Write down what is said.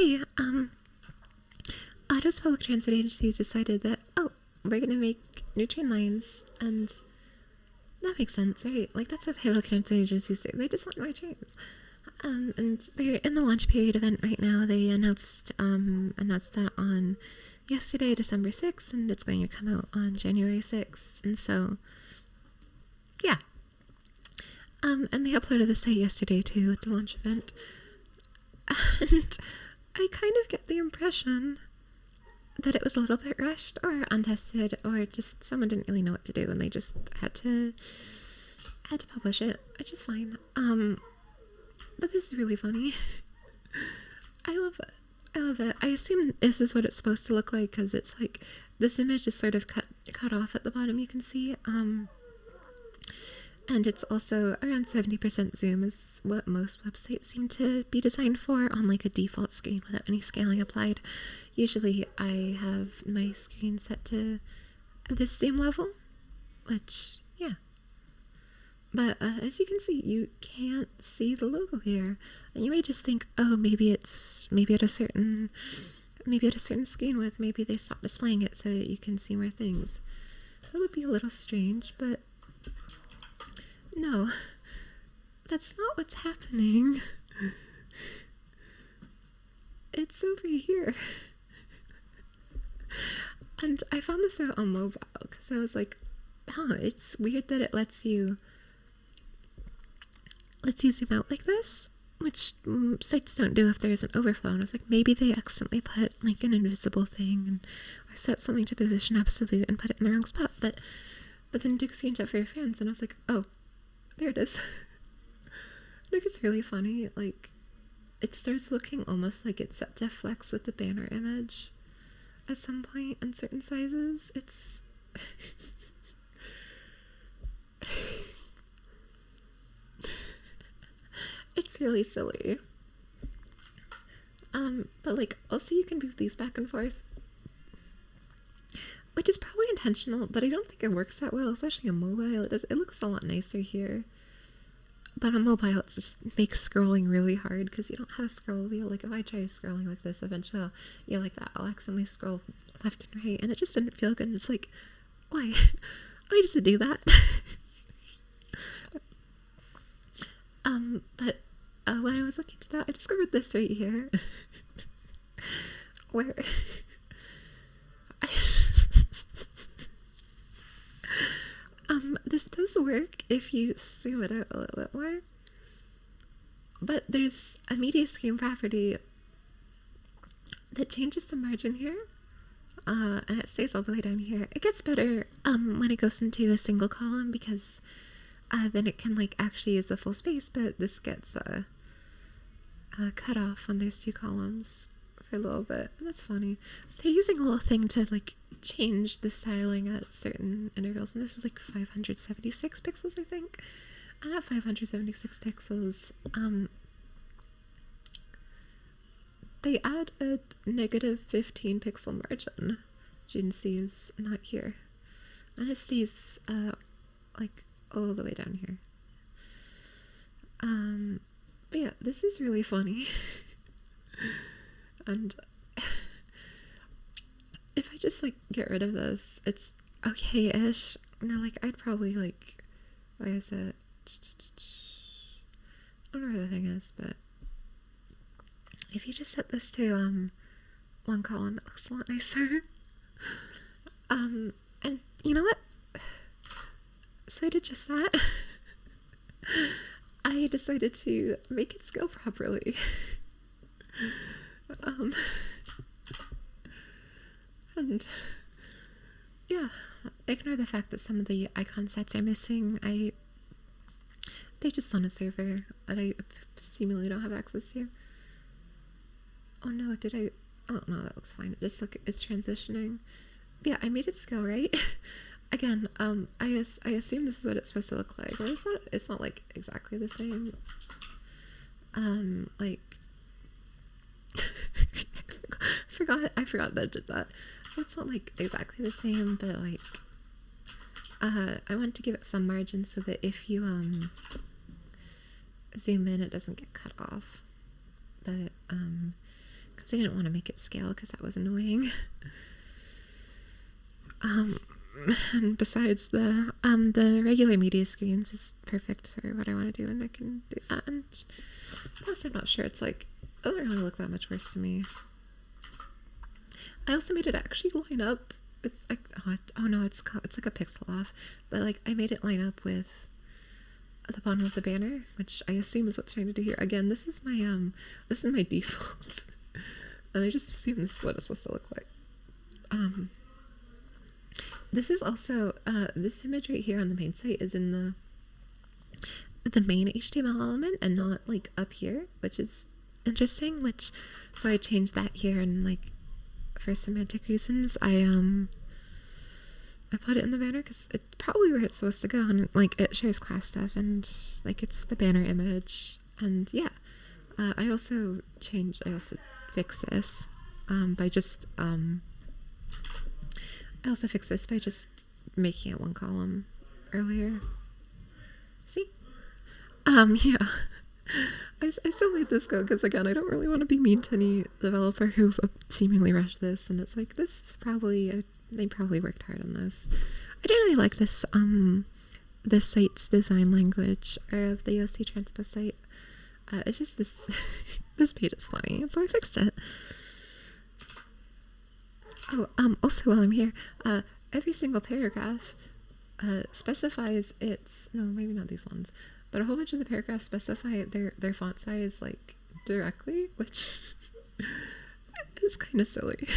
Hey, Otto's public transit agencies decided that, oh, we're gonna make new train lines, and that makes sense, right? Like, that's what public transit agencies do. They just want more trains. And they're in the launch period event right now. They announced that on yesterday, December 6th, and it's going to come out on January 6th. And so, yeah. And they uploaded the site yesterday, too, at the launch event. And I kind of get the impression that it was a little bit rushed or untested, or just someone didn't really know what to do and they just had to publish it, which is fine. But this is really funny. I love it. I assume this is what it's supposed to look like, because it's like this image is sort of cut off at the bottom, you can see. And it's also around 70% zoom is what most websites seem to be designed for on like a default screen without any scaling applied. Usually I have my screen set to this zoom level, which, yeah. But as you can see, you can't see the logo here. And you may just think, oh, maybe at a certain screen width, maybe they stopped displaying it so that you can see more things. That would be a little strange, but no, that's not what's happening. It's over here. And I found this out on mobile because I was like, oh, it's weird that it lets you zoom out like this, which sites don't do if there's an overflow. And I was like, maybe they accidentally put like an invisible thing or set something to position absolute and put it in the wrong spot. But then took a screenshot for your fans, and I was like, oh, there it is. I think it's really funny. Like, it starts looking almost like it's set to flex with the banner image at some point in certain sizes. It's it's really silly. But like, also you can move these back and forth, which is probably intentional, but I don't think it works that well, especially on mobile. It looks a lot nicer here, but on mobile it just makes scrolling really hard because you don't have a scroll wheel. Like, if I try scrolling like this, eventually I'll accidentally scroll left and right, and it just didn't feel good. And it's like, why does it do that? But when I was looking to that, I discovered this right here, where this does work if you zoom it out a little bit more, but there's a media screen property that changes the margin here, and it stays all the way down here. It gets better when it goes into a single column, because then it can like actually use the full space, but this gets cut off when there's two columns for a little bit, and that's funny. They're using a little thing to like change the styling at certain intervals, and this is like 576 pixels, I think. And at 576 pixels, they add a negative 15 pixel margin, which you can see is not here, and it stays like all the way down here. But yeah, this is really funny. And if I just like get rid of this, it's okay-ish. Now, like, I'd probably like, where is it? I don't know where the thing is, but if you just set this to one column, it looks a lot nicer. And you know what? So I did just that. I decided to make it scale properly. And yeah, ignore the fact that some of the icon sets are missing. They just on a server that I seemingly don't have access to. Oh no, oh no, that looks fine. It's transitioning. But yeah, I made it scale right. Again, I assume this is what it's supposed to look like. Well, it's not like exactly the same. Like I forgot that I did that. So it's not like exactly the same, but like I want to give it some margin so that if you zoom in, it doesn't get cut off. But because I didn't want to make it scale because that was annoying. And besides the regular media screens is perfect for what I want to do, and I can do that. And plus, I'm not sure. It's like, it doesn't really look that much worse to me. I also made it actually line up with like, oh no, it's like a pixel off, but like I made it line up with the bottom of the banner, which I assume is what's trying to do here. Again, this is my default, and I just assume this is what it's supposed to look like. This is also this image right here on the main site is in the main HTML element and not like up here, which is interesting. So I changed that here, and like for semantic reasons, I put it in the banner because it's probably where it's supposed to go, and like it shares class stuff, and like it's the banner image, and yeah. I also fixed this by just making it one column earlier. See? Yeah. I still made this go because, again, I don't really want to be mean to any developer who seemingly rushed this, and it's like, this is probably, they probably worked hard on this. I didn't really like this, this site's design language, or of the OC transpo site. It's just this, this page is funny, and so I fixed it. Oh, also while I'm here, every single paragraph specifies no, maybe not these ones, but a whole bunch of the paragraphs specify their font size like directly, which is kind of silly.